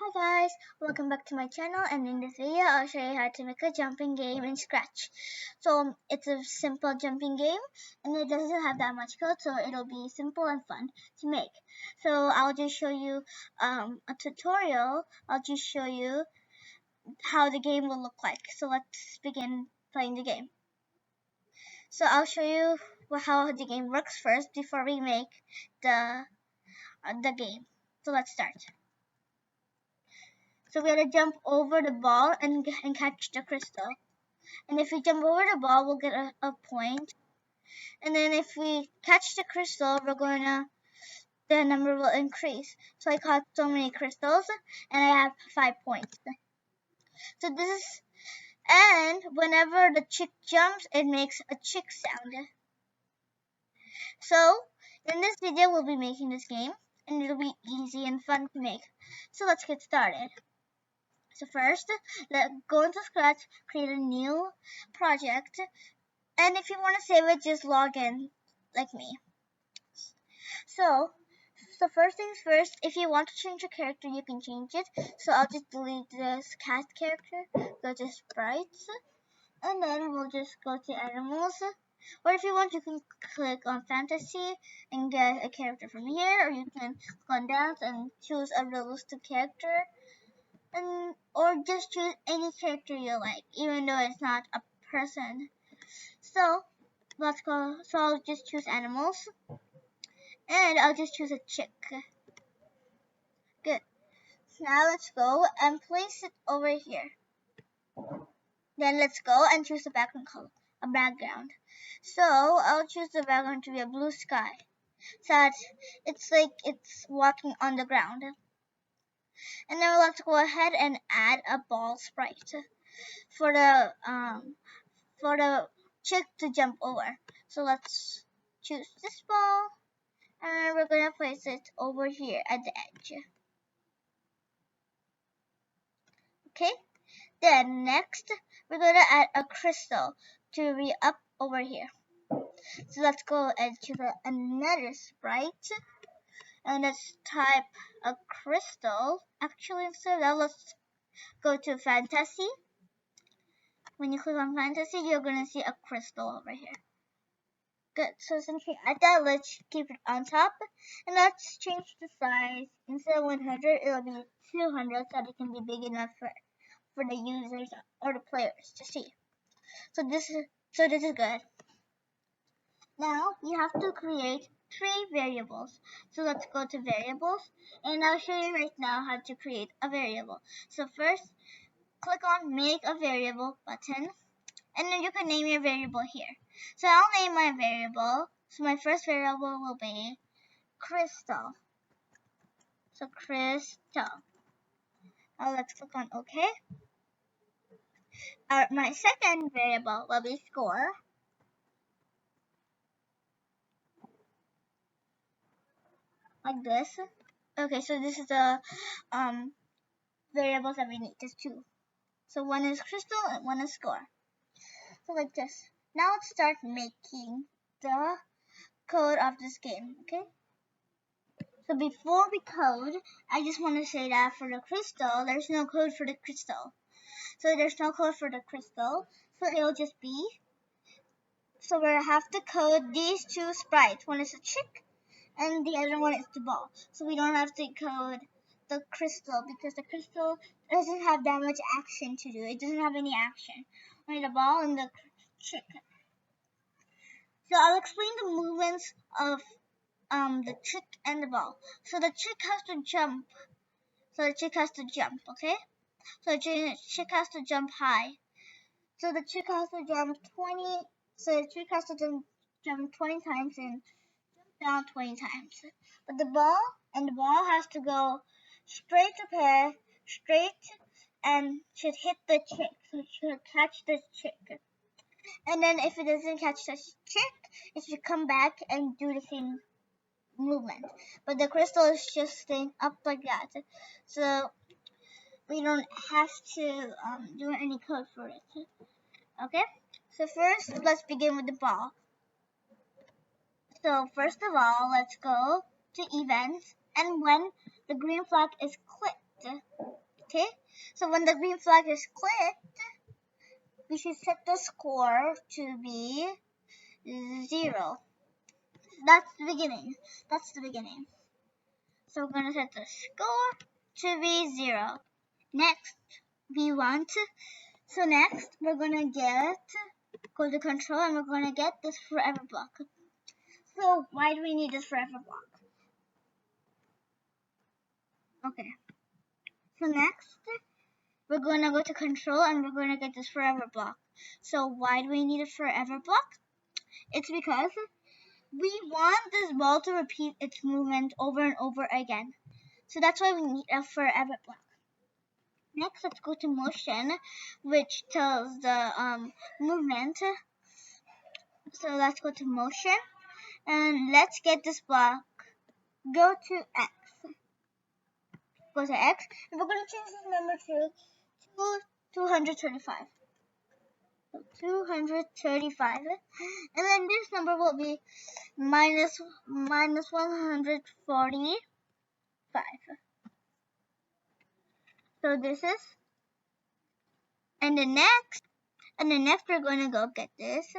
Hi guys, welcome back to my channel, and in this video I'll show you how to make a jumping game in Scratch. So it's a simple jumping game and it doesn't have that much code, so it'll be simple and fun to make. So I'll just show you a tutorial. I'll just show you how the game will look like. So let's begin playing the game. So I'll show you how the game works first before we make the game. So let's start. So we gotta jump over the ball and catch the crystal. And if we jump over the ball, we'll get a point. And then if we catch the crystal, the number will increase. So I caught so many crystals, and I have 5 points. So and whenever the chick jumps, it makes a chick sound. So in this video, we'll be making this game, and it'll be easy and fun to make. So let's get started. So first, go into Scratch, create a new project, and if you want to save it, just log in like me. So first things first, if you want to change your character, you can change it. So I'll just delete this cat character, go to sprites, and then we'll just go to animals. Or if you want, you can click on fantasy and get a character from here, or you can click on dance and choose a realistic character. Or just choose any character you like, even though it's not a person. So let's go. So I'll just choose animals, and I'll just choose a chick. Good. Now let's go and place it over here. Then let's go and choose a background color, a background. So I'll choose the background to be a blue sky, so that it's like it's walking on the ground. And then let's go ahead and add a ball sprite for the chick to jump over. So let's choose this ball, and we're gonna place it over here at the edge. Okay. Then next, we're gonna add a crystal to be up over here. So let's go and choose another sprite, and let's type a crystal. Actually, instead of that, let's go to fantasy. When you click on fantasy, you're gonna see a crystal over here. Good. So since we add that, let's keep it on top, and let's change the size. Instead of 100, it'll be 200, so that it can be big enough for the users or the players to see. So this is good. Now you have to create 3 variables. So let's go to variables, and I'll show you right now how to create a variable. So first, click on make a variable button, and then you can name your variable here. So I'll name my variable. So my first variable will be crystal. So crystal. Now let's click on OK. My second variable will be score. Like this. Okay, so this is the variables that we need. There's 2. So one is crystal and one is score. So like this. Now let's start making the code of this game, okay? So before we code, I just want to say that for the crystal, there's no code for the crystal. So there's no code for the crystal, so it'll just be, so we'll have to code these 2 sprites. One is a chick, and the other one is the ball. So we don't have to code the crystal, because the crystal doesn't have that much action to do. It doesn't have any action. Only the ball and the chick. So I'll explain the movements of the chick and the ball. So the chick has to jump. Okay? So the chick has to jump high. So the chick has to jump 20. So the chick has to jump 20 times and jump down 20 times. But the ball has to go straight and should hit the chick. So it should catch the chick. And then if it doesn't catch the chick, it should come back and do the same movement. But the crystal is just staying up like that. So we don't have to do any code for it. Okay? So first, let's begin with the ball. So first of all, let's go to events, and when the green flag is clicked, Okay, so when the green flag is clicked, we should set the score to be 0. That's the beginning. So we're gonna set the score to be 0. Next, next we're gonna go to control and we're gonna get this forever block. So why do we need this forever block? Okay. So next, we're gonna go to control and we're gonna get this forever block. So why do we need a forever block? It's because we want this ball to repeat its movement over and over again. So that's why we need a forever block. Next, let's go to motion, which tells the movement. So let's go to motion and let's get this block. Go to X. Go to X and we're going to change this number to 235. So 235. And then this number will be minus 145. So this is, and the next we're going to go get this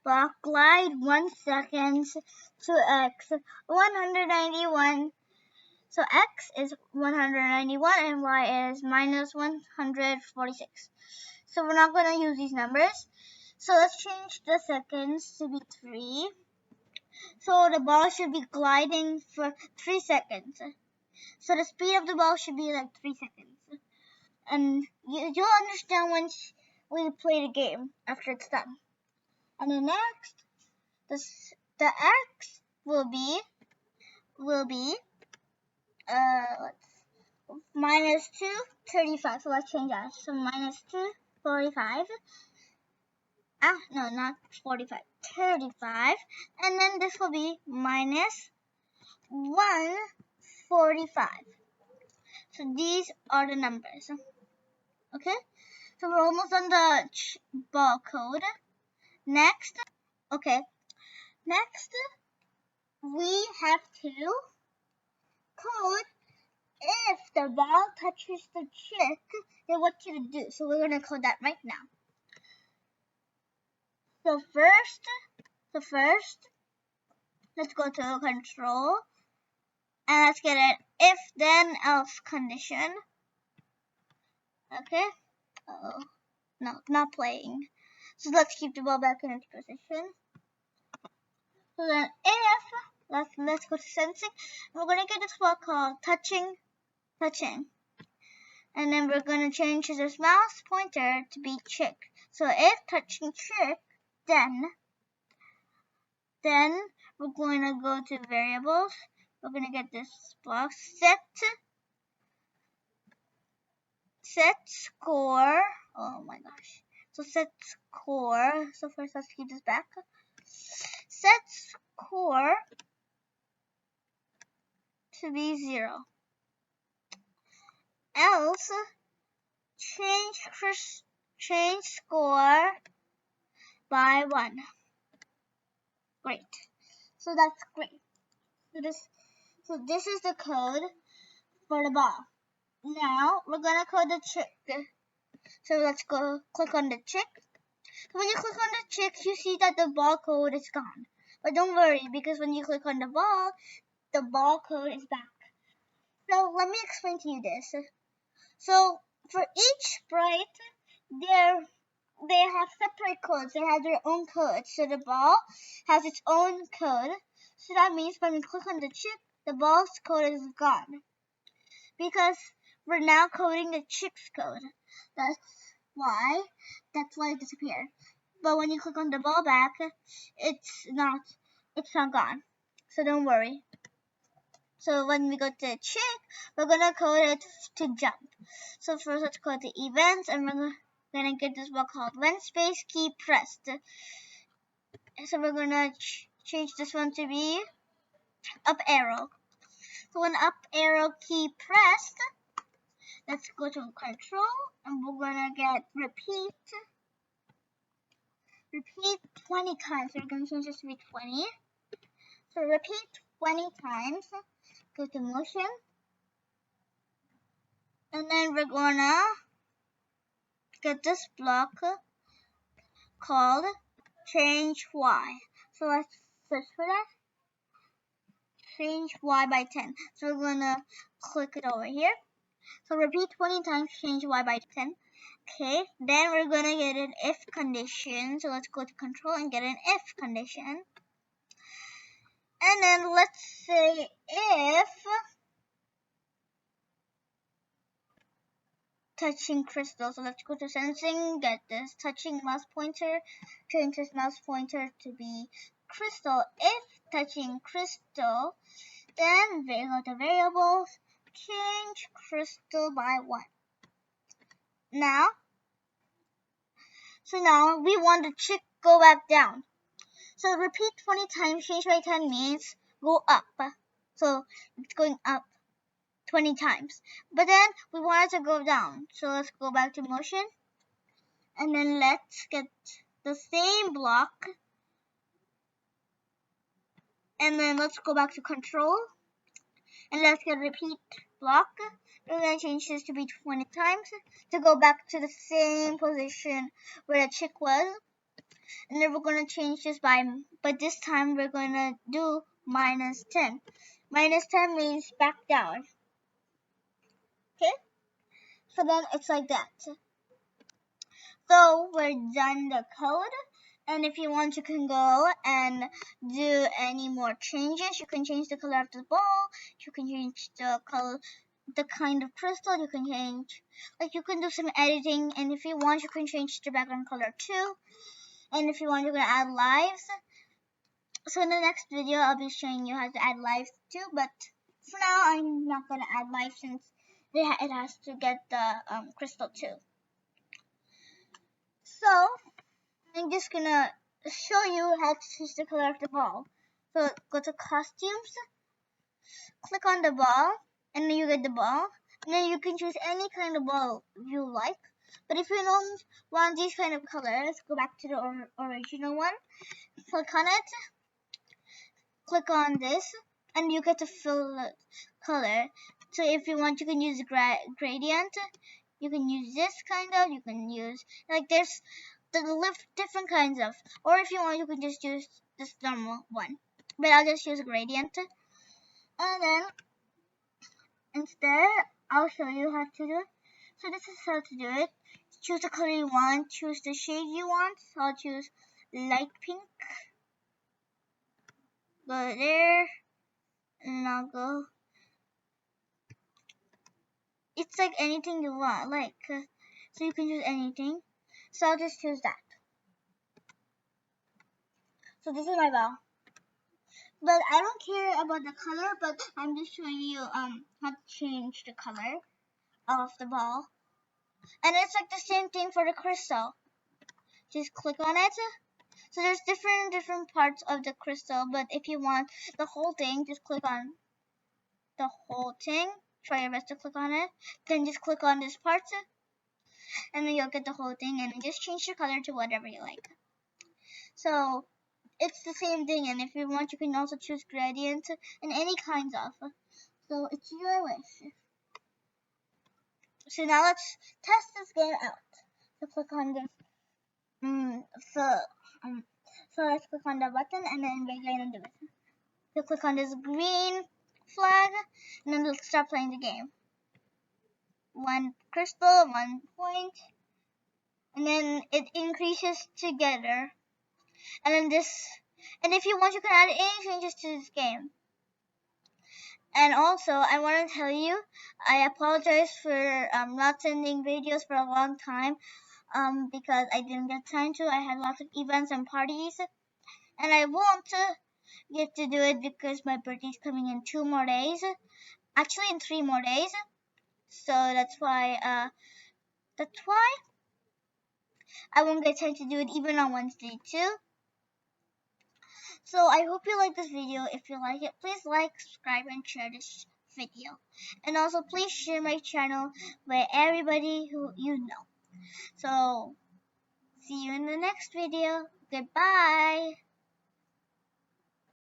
block, glide 1 second to X, 191. So X is 191 and Y is minus 146. So we're not going to use these numbers. So let's change the seconds to be 3. So the ball should be gliding for 3 seconds. So the speed of the ball should be like 3 seconds. And you'll understand once we play the game after it's done. And the next, the X will be minus 235. So let's change that. So minus 245. No, not 45. 35. And then this will be minus 145. So these are the numbers. Okay? So we're almost on the ball code. Next, we have to code if the ball touches the chick, then what you to do. So we're going to code that right now. So first, let's go to control and let's get an if then else condition. Okay. Oh, no, not playing. So let's keep the ball back in its position. So then if, let's go to sensing. We're going to get this ball called touching. And then we're going to change this mouse pointer to be chick. So if touching chick, then we're going to go to variables. We're going to get this block set score. Oh my gosh. So set score. So first let's keep this back. Set score to be 0. Else change score by 1. Great. So that's great. So this is the code for the ball. Now we're gonna code the chick. So let's go click on the chick. So when you click on the chick, you see that the ball code is gone. But don't worry, because when you click on the ball code is back. So let me explain to you this. So for each sprite, they have separate codes. They have their own codes. So the ball has its own code. So that means when we click on the chick, the ball's code is gone. Because we're now coding the chick's code. That's why it disappeared. But when you click on the ball back, it's not gone. So don't worry. So when we go to chick, we're gonna code it to jump. So first let's code the events, and we're gonna get this one called when space key pressed. So we're gonna change this one to be up arrow. So when up arrow key pressed, let's go to control and we're gonna get repeat 20 times. So we're gonna change this to be 20. So repeat 20 times. Go to motion And then we're gonna get this block called change y. So let's search for that. Change y by 10. So we're gonna click it over here. So repeat 20 times, change y by 10. Okay, then we're gonna get an if condition. So let's go to control and get an if condition. And then let's say if touching crystal. So let's go to sensing, get this touching mouse pointer, change this mouse pointer to be crystal. If touching crystal, then go to variables, change crystal by 1. Now we want the chick go back down. So repeat 20 times, change by 10 means go up. So it's going up 20 times. But then we want it to go down. So let's go back to motion. And then let's get the same block. And then let's go back to control. And let's get repeat block. We're going to change this to be 20 times to go back to the same position where the chick was. And then we're going to change this but this time we're going to do minus 10. Minus 10 means back down. Okay? So then it's like that. So we're done the code. And if you want, you can go and do any more changes. You can change the color of the ball. You can change the color, the kind of crystal. You can change, you can do some editing. And if you want, you can change the background color too. And if you want, you can add lives. So in the next video, I'll be showing you how to add lives too. But for now, I'm not going to add lives since it has to get the crystal too. So I'm just going to show you how to choose the color of the ball. So go to costumes, click on the ball, and then you get the ball. And then you can choose any kind of ball you like. But if you don't want these kind of colors, go back to the original one. Click on it. Click on this, and you get to fill the color. So if you want, you can use gradient. You can use this kind of. You can use there's different kinds of. Or if you want, you can just use this normal one. But I'll just use gradient. And then instead, I'll show you how to do it. So this is how to do it. Choose the color you want. Choose the shade you want. So I'll choose light pink. Go there. And I'll go. It's like anything you want. So you can choose anything. So I'll just choose that. So this is my ball. But I don't care about the color, but I'm just showing you how to change the color of the ball. And it's like the same thing for the crystal. Just click on it. So there's different parts of the crystal, but if you want the whole thing, just click on the whole thing. Try your best to click on it. Then just click on this part, and then you'll get the whole thing, and just change the color to whatever you like. So it's the same thing, and if you want, you can also choose gradient and any kinds of. So it's your wish. So now let's test this game out. So click on this. So let's click on the button, and then we're going to do it. So click on this green flag, and then let's start playing the game. 1 crystal, 1 point, and then it increases together. And then and if you want, you can add any changes to this game. And also, I want to tell you, I apologize for not sending videos for a long time, because I didn't get time to. I had lots of events and parties, and I won't get to do it because my birthday's coming in 2 more days. Actually, in 3 more days. So that's why I won't get time to do it even on Wednesday too. So I hope you like this video. If you like it, please like, subscribe, and share this video. And also please share my channel with everybody who you know. So see you in the next video. Goodbye.